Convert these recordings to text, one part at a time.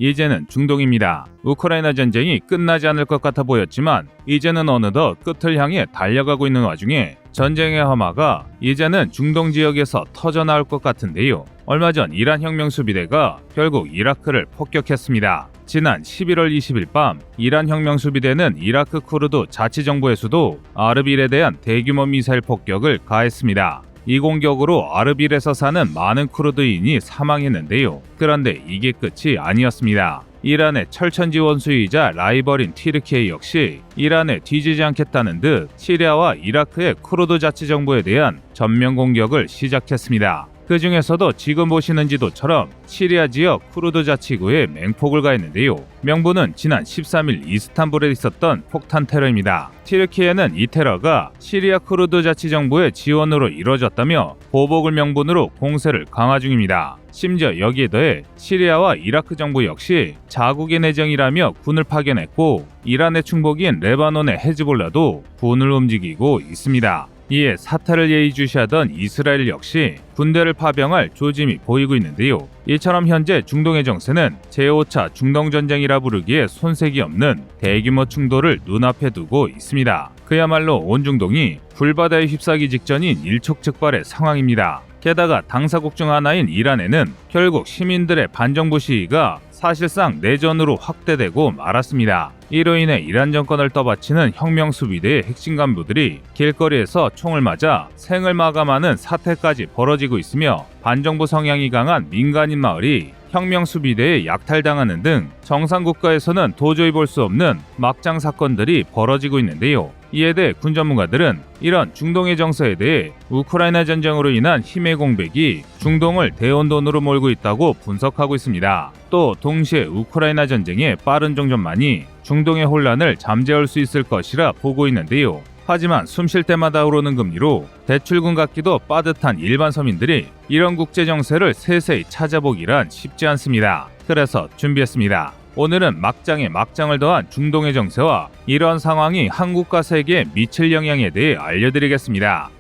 이제는 중동입니다. 우크라이나 전쟁이 끝나지 않을 것 같아 보였지만 이제는 어느덧 끝을 향해 달려가고 있는 와중에 전쟁의 화마가 이제는 중동 지역에서 터져나올 것 같은데요. 얼마 전 이란 혁명수비대가 결국 이라크를 폭격했습니다. 지난 11월 20일 밤 이란 혁명수비대는 이라크 쿠르드 자치정부의 수도 아르빌에 대한 대규모 미사일 폭격을 가했습니다. 이 공격으로 아르빌에서 사는 많은 쿠르드인이 사망했는데요. 그런데 이게 끝이 아니었습니다. 이란의 철천지 원수이자 라이벌인 튀르키예 역시 이란에 뒤지지 않겠다는 듯 시리아와 이라크의 쿠르드 자치정부에 대한 전면 공격을 시작했습니다. 그 중에서도 지금 보시는 지도처럼 시리아 지역 쿠르드 자치구에 맹폭을 가했는데요. 명분은 지난 13일 이스탄불에 있었던 폭탄 테러입니다. 튀르키예는 이 테러가 시리아 쿠르드 자치정부의 지원으로 이뤄졌다며 보복을 명분으로 공세를 강화 중입니다. 심지어 여기에 더해 시리아와 이라크 정부 역시 자국의 내정이라며 군을 파견했고 이란의 충복인 레바논의 헤즈볼라도 군을 움직이고 있습니다. 이에 사태를 예의주시하던 이스라엘 역시 군대를 파병할 조짐이 보이고 있는데요. 이처럼 현재 중동의 정세는 제5차 중동전쟁이라 부르기에 손색이 없는 대규모 충돌을 눈앞에 두고 있습니다. 그야말로 온 중동이 불바다에 휩싸기 직전인 일촉즉발의 상황입니다. 게다가 당사국 중 하나인 이란에는 결국 시민들의 반정부 시위가 사실상 내전으로 확대되고 말았습니다. 이로 인해 이란 정권을 떠받치는 혁명수비대의 핵심 간부들이 길거리에서 총을 맞아 생을 마감하는 사태까지 벌어지고 있으며 반정부 성향이 강한 민간인 마을이 혁명수비대에 약탈당하는 등 정상국가에서는 도저히 볼 수 없는 막장 사건들이 벌어지고 있는데요. 이에 대해 군 전문가들은 이런 중동의 정세에 대해 우크라이나 전쟁으로 인한 힘의 공백이 중동을 대혼돈으로 몰고 있다고 분석하고 있습니다. 또 동시에 우크라이나 전쟁의 빠른 종전만이 중동의 혼란을 잠재울 수 있을 것이라 보고 있는데요. 하지만 숨쉴 때마다 오르는 금리로 대출금 갚기도 빠듯한 일반 서민들이 이런 국제 정세를 세세히 찾아보기란 쉽지 않습니다. 그래서 준비했습니다. 오늘은 막장에 막장을 더한 중동의 정세와 이런 상황이 한국과 세계에 미칠 영향에 대해 알려드리겠습니다.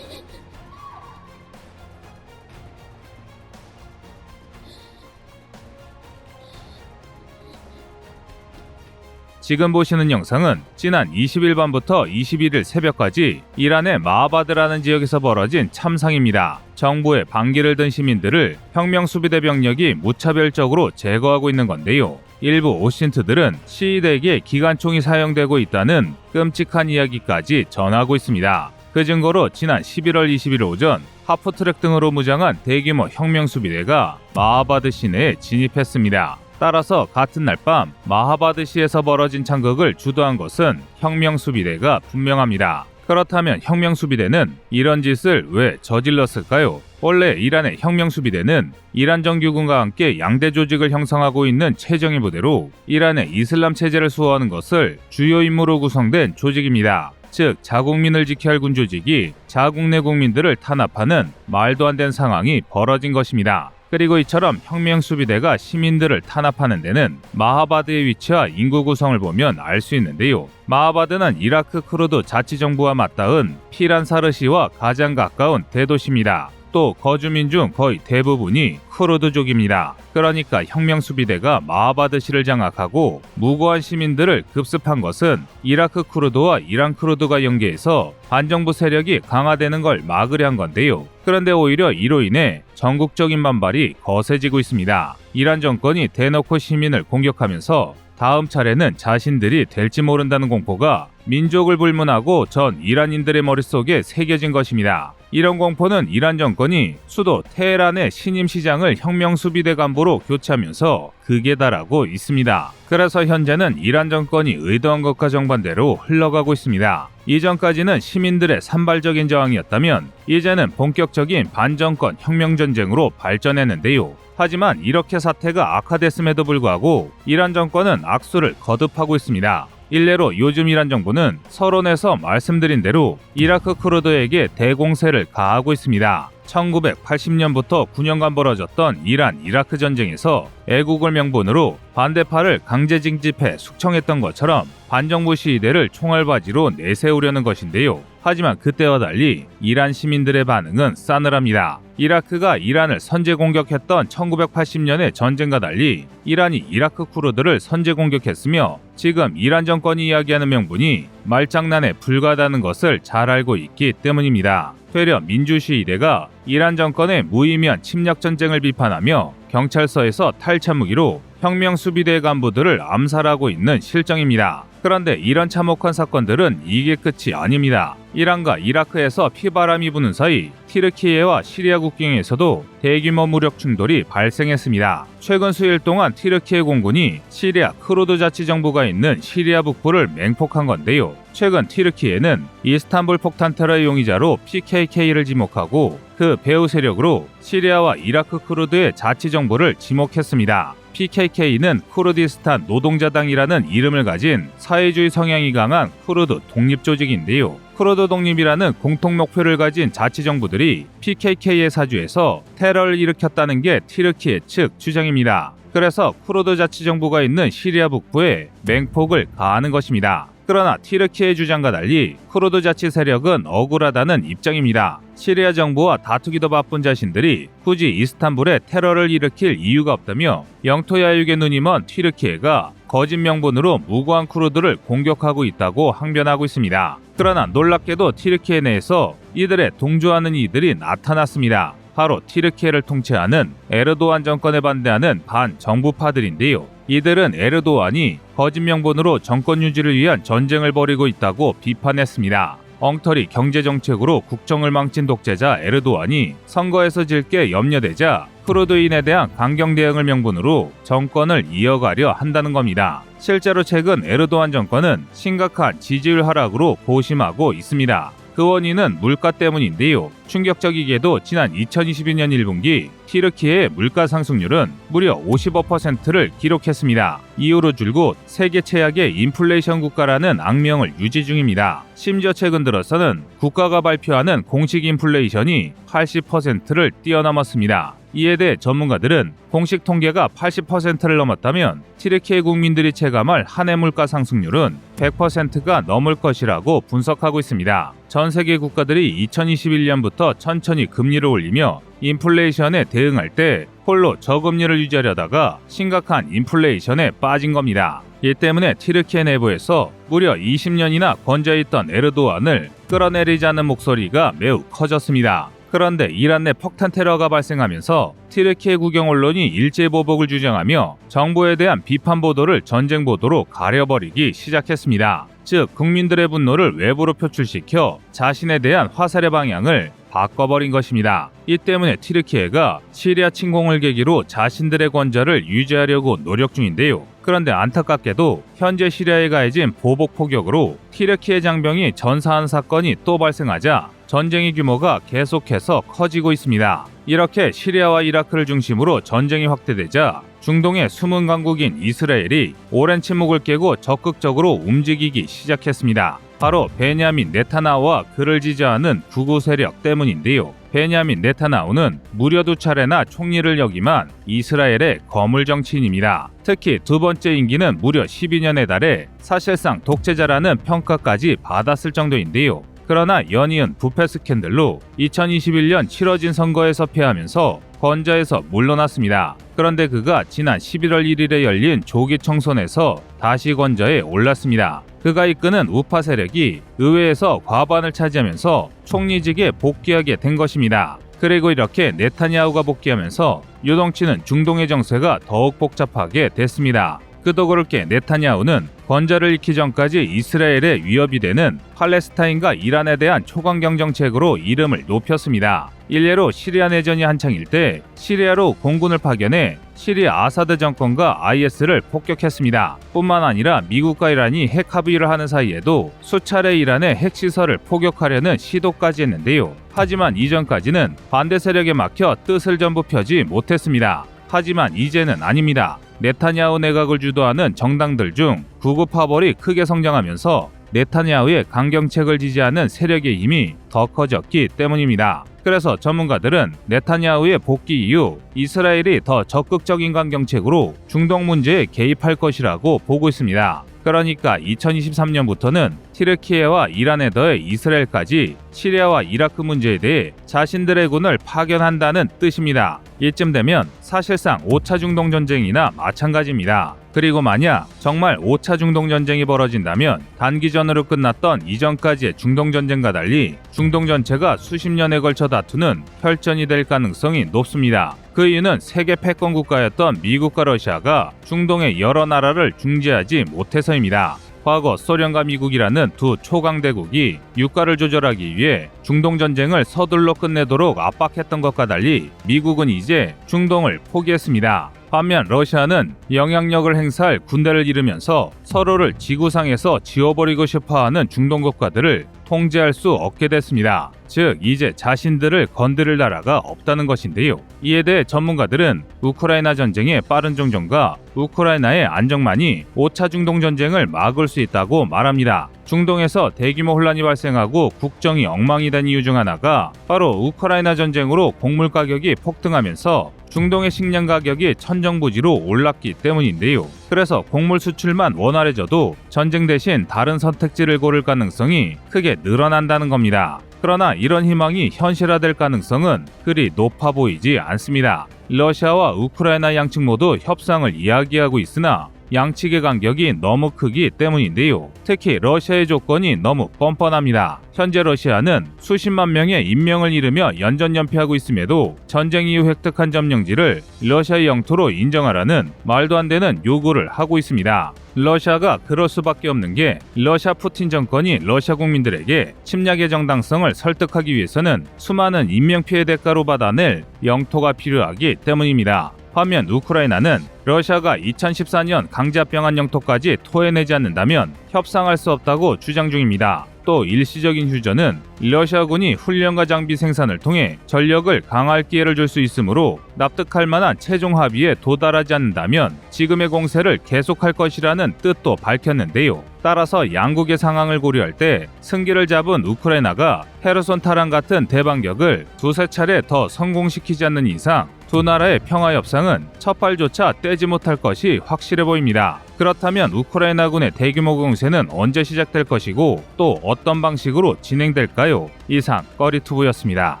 지금 보시는 영상은 지난 20일 밤부터 21일 새벽까지 이란의 마하바드라는 지역에서 벌어진 참상입니다. 정부의 반기를 든 시민들을 혁명수비대 병력이 무차별적으로 제거하고 있는 건데요. 일부 오신트들은 시위대에게 기관총이 사용되고 있다는 끔찍한 이야기까지 전하고 있습니다. 그 증거로 지난 11월 20일 오전 하프트랙 등으로 무장한 대규모 혁명수비대가 마하바드 시내에 진입했습니다. 따라서 같은 날 밤 마하바드시에서 벌어진 창극을 주도한 것은 혁명수비대가 분명합니다. 그렇다면 혁명수비대는 이런 짓을 왜 저질렀을까요? 원래 이란의 혁명수비대는 이란 정규군과 함께 양대 조직을 형성하고 있는 최정예 부대로 이란의 이슬람 체제를 수호하는 것을 주요 임무로 구성된 조직입니다. 즉 자국민을 지켜야 할 군 조직이 자국 내 국민들을 탄압하는 말도 안 되는 상황이 벌어진 것입니다. 그리고 이처럼 혁명수비대가 시민들을 탄압하는 데는 마하바드의 위치와 인구 구성을 보면 알 수 있는데요. 마하바드는 이라크 쿠르드 자치정부와 맞닿은 피란사르시와 가장 가까운 대도시입니다. 또 거주민 중 거의 대부분이 쿠르드족입니다. 그러니까 혁명수비대가 마하바드시를 장악하고 무고한 시민들을 급습한 것은 이라크 쿠르드와 이란 쿠르드가 연계해서 반정부 세력이 강화되는 걸 막으려 한 건데요. 그런데 오히려 이로 인해 전국적인 반발이 거세지고 있습니다. 이란 정권이 대놓고 시민을 공격하면서 다음 차례는 자신들이 될지 모른다는 공포가 민족을 불문하고 전 이란인들의 머릿속에 새겨진 것입니다. 이런 공포는 이란 정권이 수도 테헤란의 신임 시장을 혁명수비대 간부로 교체하면서 극에 달하고 있습니다. 그래서 현재는 이란 정권이 의도한 것과 정반대로 흘러가고 있습니다. 이전까지는 시민들의 산발적인 저항이었다면 이제는 본격적인 반정권 혁명전쟁으로 발전했는데요. 하지만 이렇게 사태가 악화됐음에도 불구하고 이란 정권은 악수를 거듭하고 있습니다. 일례로 요즘 이란 정부는 서론에서 말씀드린 대로 이라크 쿠르드에게 대공세를 가하고 있습니다. 1980년부터 9년간 벌어졌던 이란-이라크 전쟁에서 애국을 명분으로 반대파를 강제 징집해 숙청했던 것처럼 반정부 시위대를 총알바지로 내세우려는 것인데요. 하지만 그때와 달리 이란 시민들의 반응은 싸늘합니다. 이라크가 이란을 선제 공격했던 1980년의 전쟁과 달리 이란이 이라크 쿠르드를 선제 공격했으며 지금 이란 정권이 이야기하는 명분이 말장난에 불과하다는 것을 잘 알고 있기 때문입니다. 되려 민주시위대가 이란 정권의 무의미한 침략 전쟁을 비판하며 경찰서에서 탈취 무기로 혁명수비대 간부들을 암살하고 있는 실정입니다. 그런데 이런 참혹한 사건들은 이게 끝이 아닙니다. 이란과 이라크에서 피바람이 부는 사이 티르키예와 시리아 국경에서도 대규모 무력 충돌이 발생했습니다. 최근 수일 동안 티르키예 공군이 시리아 크루드 자치정부가 있는 시리아 북부를 맹폭한 건데요. 최근 티르키예는 이스탄불 폭탄 테러의 용의자로 PKK를 지목하고 그 배후 세력으로 시리아와 이라크 크루드의 자치정부를 지목했습니다. PKK는 쿠르디스탄 노동자당이라는 이름을 가진 사회주의 성향이 강한 쿠르드 독립조직인데요. 쿠르드 독립이라는 공통 목표를 가진 자치정부들이 PKK의 사주에서 테러를 일으켰다는 게 티르키예 측 주장입니다. 그래서 쿠르드 자치정부가 있는 시리아 북부에 맹폭을 가하는 것입니다. 그러나 티르키의 주장과 달리 쿠르드 자치 세력은 억울하다는 입장입니다. 시리아 정부와 다투기도 바쁜 자신들이 굳이 이스탄불에 테러를 일으킬 이유가 없다며 영토 야육의 눈이 먼 티르키예가 거짓 명분으로 무고한 쿠르드를 공격하고 있다고 항변하고 있습니다. 그러나 놀랍게도 티르키예 내에서 이들의 동조하는 이들이 나타났습니다. 바로 티르키예를 통치하는 에르도안 정권에 반대하는 반정부파들인데요. 이들은 에르도안이 거짓 명분으로 정권 유지를 위한 전쟁을 벌이고 있다고 비판했습니다. 엉터리 경제정책으로 국정을 망친 독재자 에르도안이 선거에서 질 게 염려되자 쿠르드인에 대한 강경 대응을 명분으로 정권을 이어가려 한다는 겁니다. 실제로 최근 에르도안 정권은 심각한 지지율 하락으로 고심하고 있습니다. 그 원인은 물가 때문인데요. 충격적이게도 지난 2022년 1분기 티르키예의 물가 상승률은 무려 55%를 기록했습니다. 이후로 줄곧 세계 최악의 인플레이션 국가라는 악명을 유지 중입니다. 심지어 최근 들어서는 국가가 발표하는 공식 인플레이션이 80%를 뛰어넘었습니다. 이에 대해 전문가들은 공식 통계가 80%를 넘었다면 티르키예 국민들이 체감할 한 해 물가 상승률은 100%가 넘을 것이라고 분석하고 있습니다. 전 세계 국가들이 2021년부터 천천히 금리를 올리며 인플레이션에 대응할 때 홀로 저금리를 유지하려다가 심각한 인플레이션에 빠진 겁니다. 이 때문에 티르키예 내부에서 무려 20년이나 권좌했던 에르도안을 끌어내리자는 목소리가 매우 커졌습니다. 그런데 이란 내 폭탄 테러가 발생하면서 티르키예 국영 언론이 일제보복을 주장하며 정부에 대한 비판 보도를 전쟁 보도로 가려버리기 시작했습니다. 즉 국민들의 분노를 외부로 표출시켜 자신에 대한 화살의 방향을 바꿔버린 것입니다. 이 때문에 티르키예가 시리아 침공을 계기로 자신들의 권좌를 유지하려고 노력 중인데요. 그런데 안타깝게도 현재 시리아에 가해진 보복 포격으로 티르키예 장병이 전사한 사건이 또 발생하자 전쟁의 규모가 계속해서 커지고 있습니다. 이렇게 시리아와 이라크를 중심으로 전쟁이 확대되자 중동의 숨은 강국인 이스라엘이 오랜 침묵을 깨고 적극적으로 움직이기 시작했습니다. 바로 베냐민 네타냐후와 그를 지지하는 극우 세력 때문인데요. 베냐민 네타냐후는 무려 2차례나 총리를 역임한 이스라엘의 거물 정치인입니다. 특히 두 번째 임기는 무려 12년에 달해 사실상 독재자라는 평가까지 받았을 정도인데요. 그러나 연이은 부패 스캔들로 2021년 치러진 선거에서 패하면서 권좌에서 물러났습니다. 그런데 그가 지난 11월 1일에 열린 조기 총선에서 다시 권좌에 올랐습니다. 그가 이끄는 우파 세력이 의회에서 과반을 차지하면서 총리직에 복귀하게 된 것입니다. 그리고 이렇게 네타냐후가 복귀하면서 요동치는 중동의 정세가 더욱 복잡하게 됐습니다. 그도 그렇게 네타냐후는 권좌를 잃기 전까지 이스라엘의 위협이 되는 팔레스타인과 이란에 대한 초강경 정책으로 이름을 높였습니다. 일례로 시리아 내전이 한창일 때 시리아로 공군을 파견해 시리아 아사드 정권과 IS를 폭격했습니다. 뿐만 아니라 미국과 이란이 핵 합의를 하는 사이에도 수차례 이란의 핵시설을 포격하려는 시도까지 했는데요. 하지만 이전까지는 반대 세력에 막혀 뜻을 전부 펴지 못했습니다. 하지만 이제는 아닙니다. 네타냐후 내각을 주도하는 정당들 중 구구 파벌이 크게 성장하면서 네타냐후의 강경책을 지지하는 세력의 힘이 더 커졌기 때문입니다. 그래서 전문가들은 네타냐후의 복귀 이후 이스라엘이 더 적극적인 강경책으로 중동 문제에 개입할 것이라고 보고 있습니다. 그러니까 2023년부터는 튀르키예와 이란에 더해 이스라엘까지 시리아와 이라크 문제에 대해 자신들의 군을 파견한다는 뜻입니다. 이쯤 되면 사실상 5차 중동 전쟁이나 마찬가지입니다. 그리고 만약 정말 5차 중동 전쟁이 벌어진다면 단기전으로 끝났던 이전까지의 중동 전쟁과 달리 중동 전체가 수십 년에 걸쳐 다투는 혈전이 될 가능성이 높습니다. 그 이유는 세계 패권 국가였던 미국과 러시아가 중동의 여러 나라를 중재하지 못해서입니다. 과거 소련과 미국이라는 두 초강대국이 유가를 조절하기 위해 중동 전쟁을 서둘러 끝내도록 압박했던 것과 달리 미국은 이제 중동을 포기했습니다. 반면 러시아는 영향력을 행사할 군대를 잃으면서 서로를 지구상에서 지워버리고 싶어하는 중동 국가들을 통제할 수 없게 됐습니다. 즉 이제 자신들을 건드릴 나라가 없다는 것인데요. 이에 대해 전문가들은 우크라이나 전쟁의 빠른 종전과 우크라이나의 안정만이 5차 중동 전쟁을 막을 수 있다고 말합니다. 중동에서 대규모 혼란이 발생하고 국정이 엉망이 된 이유 중 하나가 바로 우크라이나 전쟁으로 곡물 가격이 폭등하면서 중동의 식량 가격이 천정부지로 올랐기 때문인데요. 그래서 곡물 수출만 원활해져도 전쟁 대신 다른 선택지를 고를 가능성이 크게 늘어난다는 겁니다. 그러나 이런 희망이 현실화될 가능성은 그리 높아 보이지 않습니다. 러시아와 우크라이나 양측 모두 협상을 이야기하고 있으나 양측의 간격이 너무 크기 때문인데요. 특히 러시아의 조건이 너무 뻔뻔합니다. 현재 러시아는 수십만 명의 인명을 잃으며 연전연패하고 있음에도 전쟁 이후 획득한 점령지를 러시아의 영토로 인정하라는 말도 안 되는 요구를 하고 있습니다. 러시아가 그럴 수밖에 없는 게 러시아 푸틴 정권이 러시아 국민들에게 침략의 정당성을 설득하기 위해서는 수많은 인명피해 대가로 받아낼 영토가 필요하기 때문입니다. 반면 우크라이나는 러시아가 2014년 강제 합병한 영토까지 토해내지 않는다면 협상할 수 없다고 주장 중입니다. 또 일시적인 휴전은 러시아군이 훈련과 장비 생산을 통해 전력을 강화할 기회를 줄 수 있으므로 납득할 만한 최종 합의에 도달하지 않는다면 지금의 공세를 계속할 것이라는 뜻도 밝혔는데요. 따라서 양국의 상황을 고려할 때 승기를 잡은 우크라이나가 헤르손 탈환 같은 대반격을 두세 차례 더 성공시키지 않는 이상 두 나라의 평화 협상은 첫 발조차 떼지 못할 것이 확실해 보입니다. 그렇다면 우크라이나군의 대규모 공세는 언제 시작될 것이고 또 어떤 방식으로 진행될까요? 이상 꺼리투브였습니다.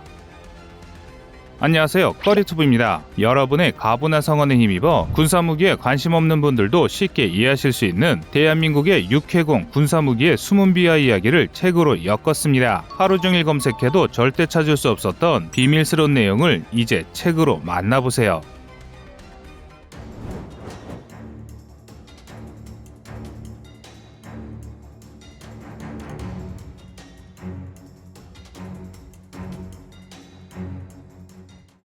안녕하세요, 꺼리투브입니다. 여러분의 가부나 성원에 힘입어 군사무기에 관심 없는 분들도 쉽게 이해하실 수 있는 대한민국의 육해공 군사무기의 숨은 비하 이야기를 책으로 엮었습니다. 하루 종일 검색해도 절대 찾을 수 없었던 비밀스러운 내용을 이제 책으로 만나보세요.